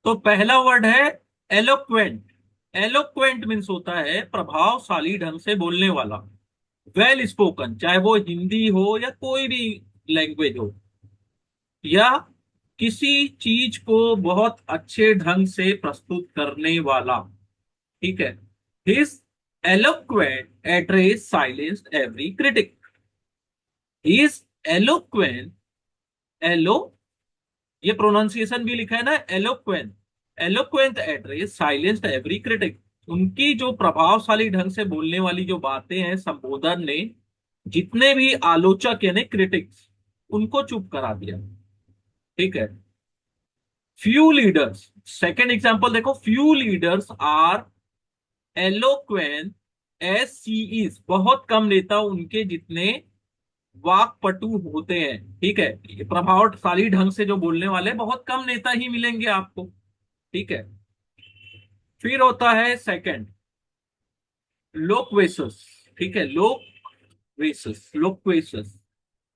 तो पहला वर्ड है एलोक्वेंट। एलोक्वेंट मीन्स होता है प्रभावशाली ढंग से बोलने वाला। वेल स्पोकन, चाहे वो हिंदी हो या कोई भी लैंग्वेज हो, या किसी चीज को बहुत अच्छे ढंग से प्रस्तुत करने वाला। ठीक है। His eloquent address silenced every critic. His eloquent, एलो, ये प्रोनाउंसिएशन भी लिखा है ना, eloquent. Eloquent address silenced every critic. उनकी जो प्रभावशाली ढंग से बोलने वाली जो बातें हैं, संबोधन ने जितने भी आलोचक यानी क्रिटिक्स, उनको चुप करा दिया। ठीक है। फ्यू लीडर्स, सेकेंड एग्जांपल देखो, few leaders are eloquent as she is. बहुत कम नेता उनके जितने वाक्पटु होते हैं। ठीक है। ये प्रभावशाली ढंग से जो बोलने वाले बहुत कम नेता ही मिलेंगे आपको। ठीक है। फिर होता है सेकंड, लोक्वेसस। ठीक है, लोक्वेसस, लोक्वेसस।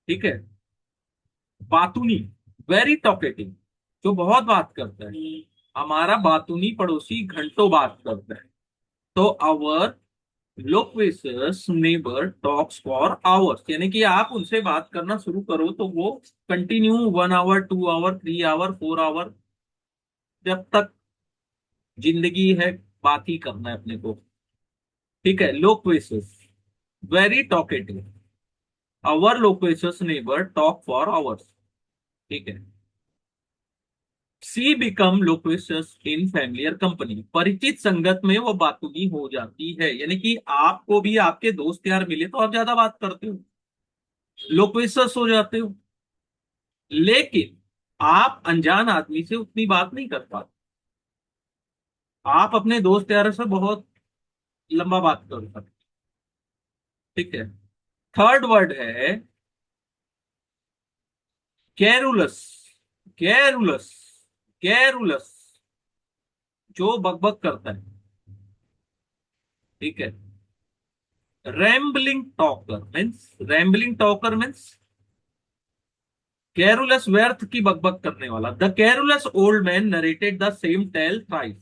ठीक है। बातूनी, वेरी टॉकेटिव, जो बहुत बात करता है। हमारा बातूनी पड़ोसी घंटों बात करता है। तो our loquacious neighbour talks for hours, यानी कि आप उनसे बात करना शुरू करो तो वो continue 1 hour, 2 hour, 3 hour, 4 hour, जब तक जिंदगी है बात ही करना है अपने को। ठीक है। Loquacious, very talkative. Our loquacious neighbour talk for hours. ठीक है। She become loquacious in familiar company. परिचित संगत में वो बातूनी हो जाती है, यानी कि आपको भी आपके दोस्त यार मिले तो आप ज्यादा बात करते हो, लोक्वेशियस हो जाते हो। लेकिन आप अनजान आदमी से उतनी बात नहीं कर पाते। आप अपने दोस्त यार से बहुत लंबा बात कर सकते। ठीक है। थर्ड वर्ड है कैरुलस। कैरुलस, कैरुलस, जो बकबक करता है। ठीक है। Rambling talker means, rambling talker means garrulous, व्यर्थ की बकबक करने वाला। The garrulous old man narrated the same tale thrice.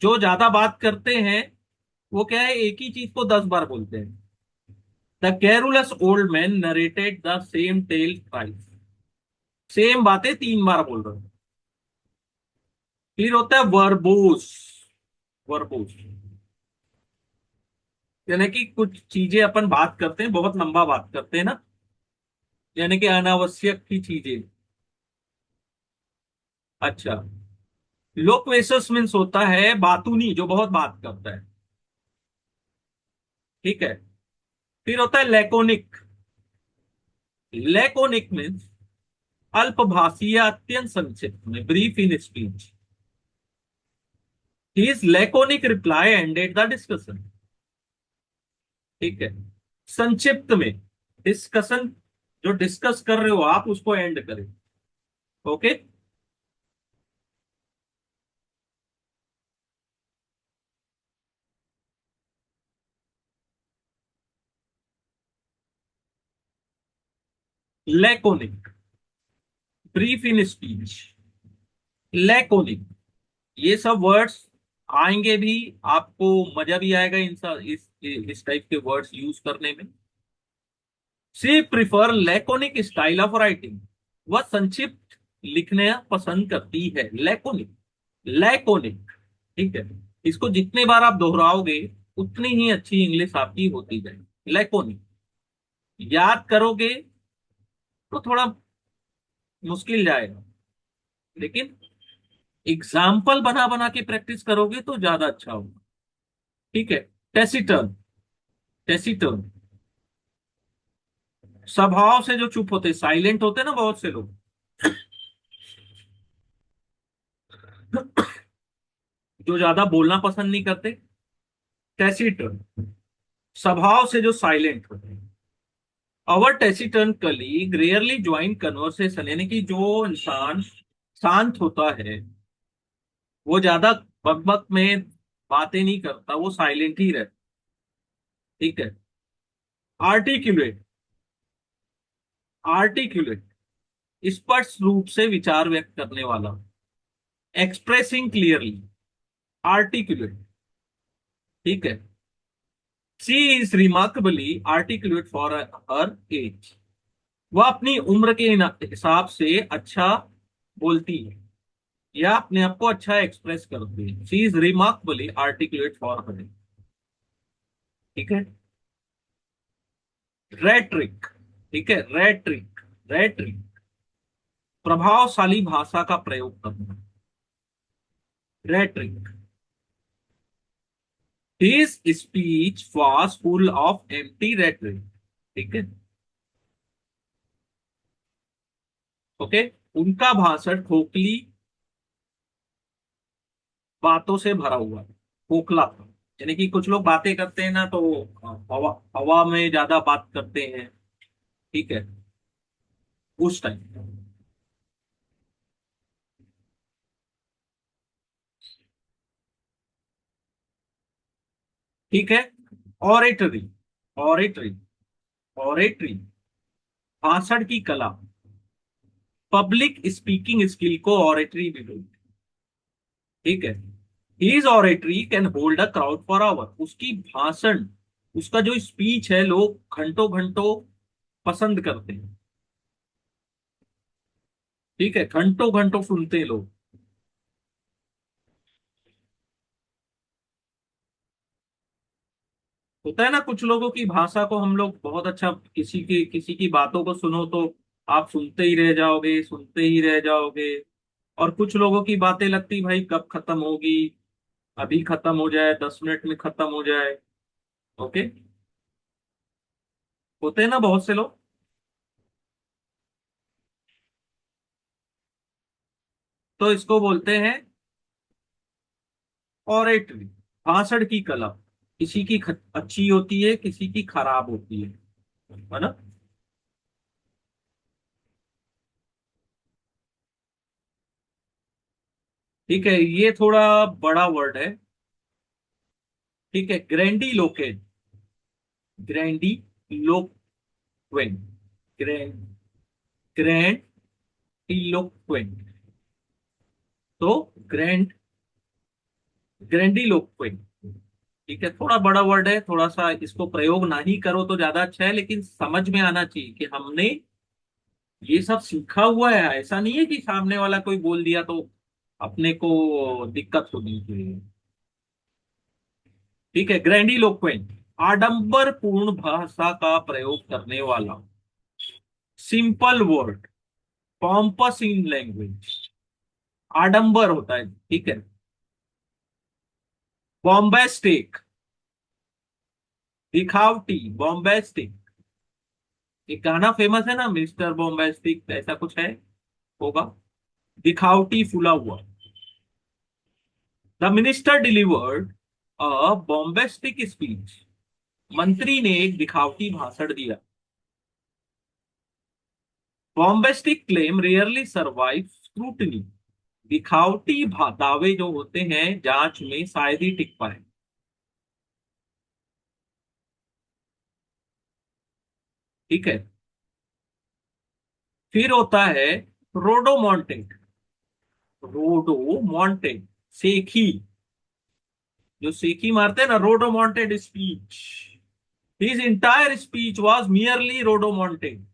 जो ज्यादा बात करते हैं वो क्या है, एक ही चीज को 10 बार बोलते हैं। The garrulous old man narrated the same tale thrice. Same बातें 3 बार बोल रहे हैं। फिर होता है वर्बोस। वर्बोस, यानी कि कुछ चीजें अपन बात करते हैं, बहुत लंबा बात करते हैं ना, यानी कि अनावश्यक की चीजें। अच्छा। लोक्वेशस मीन्स होता है बातूनी, जो बहुत बात करता है। ठीक है। फिर होता है लैकोनिक। लैकोनिक मीन्स अल्पभाषी या अत्यंत संक्षिप्त में, brief in speech. His laconic reply ended the discussion. ठीक है। संक्षिप्त में, डिस्कशन, जो डिस्कस कर रहे हो आप उसको एंड करें। Okay. Laconic, brief in speech, laconic, ये सब वर्ड्स आएंगे भी, आपको मजा भी आएगा इन सब इस टाइप के वर्ड्स यूज करने में। She prefer laconic style of writing. वह संक्षिप्त लिखना पसंद करती है। Laconic, laconic. ठीक है। इसको जितने बार आप दोहराओगे उतनी ही अच्छी इंग्लिश आपकी होती जाएगी। लैकोनिक, याद करोगे तो थोड़ा मुश्किल जाएगा, लेकिन एग्जाम्पल बना बना के प्रैक्टिस करोगे तो ज्यादा अच्छा होगा। ठीक है। टेसिटर्न, टेसिटर्न, स्वभाव से जो चुप होते, साइलेंट होते ना बहुत से लोग, जो ज्यादा बोलना पसंद नहीं करते। टेसिटर्न, स्वभाव से जो साइलेंट होते हैं। अवर taciturn colleague rarely join conversation, यानी कि जो इंसान शांत होता है वो ज्यादा बकबक में बातें नहीं करता, वो साइलेंट ही रहता। ठीक है। आर्टिकुलेट, आर्टिकुलेट, स्पष्ट रूप से विचार व्यक्त करने वाला, एक्सप्रेसिंग क्लियरली, आर्टिकुलेट। ठीक है। She is remarkably articulate for her age. वह अपनी उम्र के हिसाब से अच्छा बोलती है या अपने आप को अच्छा एक्सप्रेस करती है। She is remarkably articulate for her age. ठीक है। रेट्रिक। ठीक है, रेट्रिक। रेट्रिक, प्रभावशाली भाषा का प्रयोग करना। Rhetoric, his speech was full of empty rhetoric। ठीक है। ओके। उनका भाषण खोखली बातों से भरा हुआ है। खोखला था, यानी कि कुछ लोग बातें करते हैं ना तो हवा हवा में ज्यादा बात करते हैं। ठीक है, उस टाइम। ठीक है। ऑरेटरी। ऑरेटरी। ऑरेटरी, भाषण की कला। पब्लिक स्पीकिंग स्किल को ऑरेटरी भी बोलते हैं। ठीक है। His oratory can hold a crowd for hour. उसकी भाषण, उसका जो स्पीच है, लोग घंटों घंटों पसंद करते हैं। ठीक है, घंटों घंटों सुनते हैं लोग। होता है ना कुछ लोगों की भाषा को हम लोग बहुत अच्छा, किसी की बातों को सुनो तो आप सुनते ही रह जाओगे, सुनते ही रह जाओगे। और कुछ लोगों की बातें लगती भाई कब खत्म होगी, अभी खत्म हो जाए, 10 मिनट में खत्म हो जाए। ओके। होते हैं ना बहुत से लोग। तो इसको बोलते हैं ऑरेटरी, भाषण की कला। किसी की अच्छी होती है, किसी की खराब होती है ना। ठीक है, ये थोड़ा बड़ा वर्ड है। ठीक है, grandiloquent. Grandiloquent. Grand grand eloquent. तो ग्रैंड ग्रैंडिलोक्वेंट। ठीक है, थोड़ा बड़ा वर्ड है, थोड़ा सा इसको प्रयोग ना ही करो तो ज्यादा अच्छा है, लेकिन समझ में आना चाहिए कि हमने ये सब सीखा हुआ है। ऐसा नहीं है कि सामने वाला कोई बोल दिया तो अपने को दिक्कत होनी चाहिए। ठीक है, ग्रैंडिलोक्वेंट, आडंबर पूर्ण भाषा का प्रयोग करने वाला। Simple word, pompous in language, आडंबर होता है। ठीक है। बॉम्बेस्टिक, दिखावटी, बॉम्बेस्टिक। एक गाना फेमस है ना, मिस्टर बॉम्बेस्टिक, ऐसा कुछ है, होगा। दिखावटी, फूला हुआ। The minister delivered a bombastic speech. मंत्री ने एक दिखावटी भाषण दिया। Bombastic claim rarely survive scrutiny. दिखावटी दावे जो होते हैं जांच में शायद ही टिक पाए। ठीक है। फिर होता है रोडोमोंटेड। रोडोमोंटेड, सेखी, जो सेखी मारते हैं ना, rodomontade speech. His entire speech was merely rodomontade.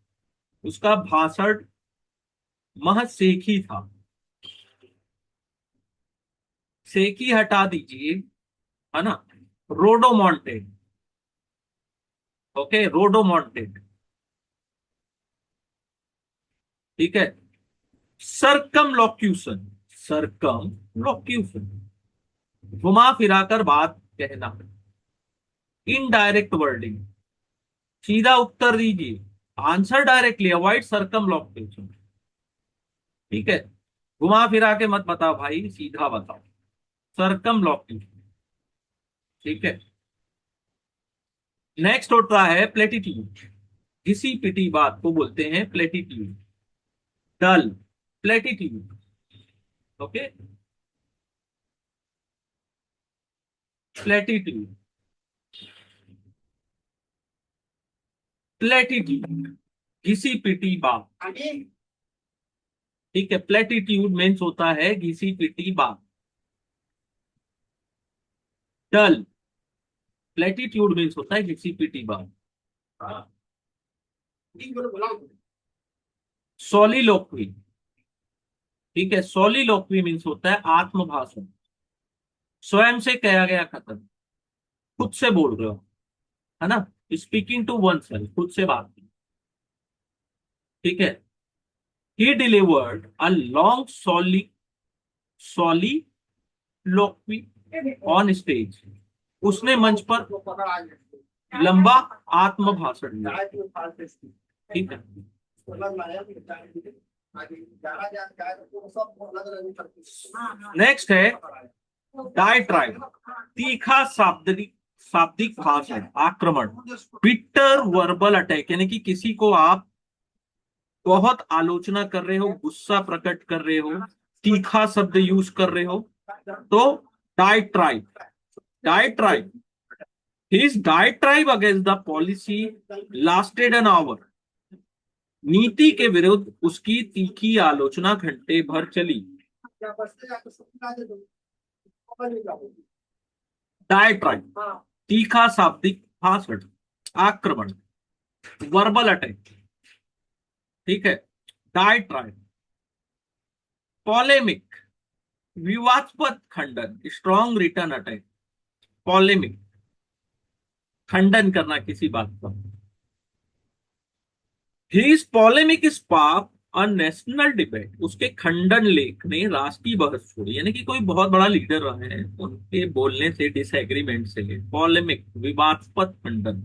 उसका भाषण महज सेखी था। सेखी हटा दीजिए, है ना। रोडोमोंटेड। ओके, रोडोमोंटेड। ठीक है। सरकम लॉक्यूशन। सरकम लॉक्यूशन, घुमा फिराकर बात कहना। इनडायरेक्ट वर्डिंग, सीधा उत्तर दीजिए। Answer directly, avoid circumlocution. ठीक है, घुमा फिरा के मत बताओ भाई, सीधा बताओ। सरकम लॉक्यूशन। ठीक है। नेक्स्ट होता है प्लेटिट्यूड। घिसी पिटी बात को बोलते हैं प्लेटिट्यूड। डल, प्लेटिट्यूड। Okay, platitude. प्लेटिट्यूड, घिसी पिटी बात। ठीक है। प्लेटिट्यूड मीन्स होता है घिसी पिटी बात। डल, प्लेटिट्यूड मीन्स होता है घिसी पिटी बात। सोलिलोक्वी, ठीक है, सोलिलोक्वी मीन्स होता है आत्मभाषण। स्वयं से कहा गया कथन, खुद से बोल रहे हो, है ना। स्पीकिंग टू वन सेल्फ, खुद से बात की। ठीक है। He delivered a long soliloquy on stage, उसने मंच पर लंबा आत्मभाषण दिया। ठीक है। नेक्स्ट है डायट्राइब, तीखा शाब्दिक शाब्दिक भाषण, आक्रमण। बिटर वर्बल अटैक, यानी कि किसी को आप बहुत आलोचना कर रहे हो, गुस्सा प्रकट कर रहे हो, तीखा शब्द यूज कर रहे हो, तो diatribe. Diatribe, his diatribe against the policy lasted an hour, नीति के विरुद्ध उसकी तीखी आलोचना घंटे भर चली। डायट्राइब, तीखा शाब्दिक भाषण, आक्रमण, वर्बल अटैक। ठीक है। डायट्राइब। पॉलेमिक, विवादास्पद खंडन, स्ट्रॉन्ग रिटर्न अटैक। पॉलेमिक, खंडन करना किसी बात का। His polemic spark a national debate, उसके खंडन लेख ने राष्ट्रीय बहस छोड़ी, यानी कि कोई बहुत बड़ा लीडर रहे हैं, उनके बोलने से, डिसएग्रीमेंट से। पॉलेमिक, विवादास्पद खंडन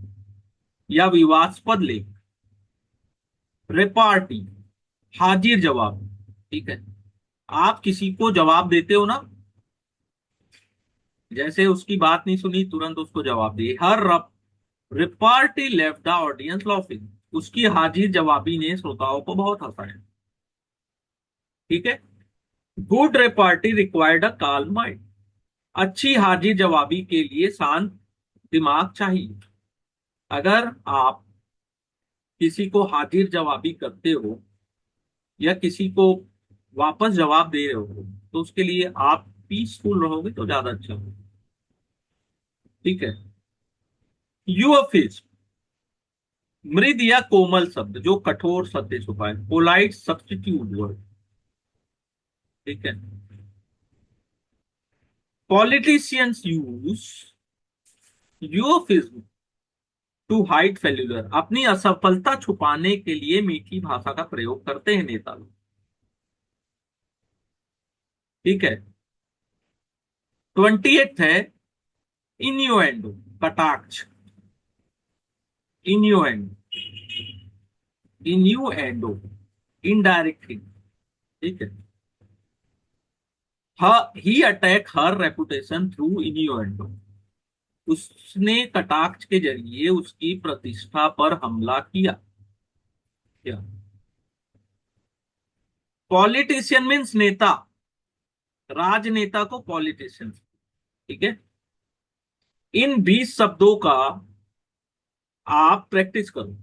या विवादास्पद लेख। रिपार्टी, हाजिर जवाब। ठीक है। आप किसी को जवाब देते हो ना, जैसे उसकी बात नहीं सुनी तुरंत उसको जवाब दिए। हर repartee left the audience laughing, उसकी हाजिर जवाबी ने श्रोताओं को बहुत हंसाया। ठीक है। गुड रिपार्टी रिक्वायर्ड अ काल्म माइंड, अच्छी हाजिर जवाबी के लिए शांत दिमाग चाहिए। अगर आप किसी को हाजिर जवाबी करते हो या किसी को वापस जवाब दे रहे हो, तो उसके लिए आप पीसफुल रहोगे तो ज्यादा अच्छा होगा। ठीक है। यूअफिज, मृद या कोमल शब्द जो कठोर सत्य छुपाए। Polite substitute word. ठीक है। पॉलिटिशियंस यूज यूअफिज्म टू हाइड फेल्यूलर, अपनी असफलता छुपाने के लिए मीठी भाषा का प्रयोग करते हैं नेता लोग। ठीक है। 28 है इन्यूएंडो, कटाक्ष। इन्यूएंडो, इन्यूएंडो, इनडायरेक्ट हिंट। ठीक है। ही अटैक हर रेपुटेशन थ्रू इन्यूएंडो, उसने कटाक्ष के जरिए उसकी प्रतिष्ठा पर हमला किया। क्या? पॉलिटिशियन मीन्स नेता, राजनेता को पॉलिटिशियन। ठीक है। इन 20 शब्दों का आप प्रैक्टिस करो।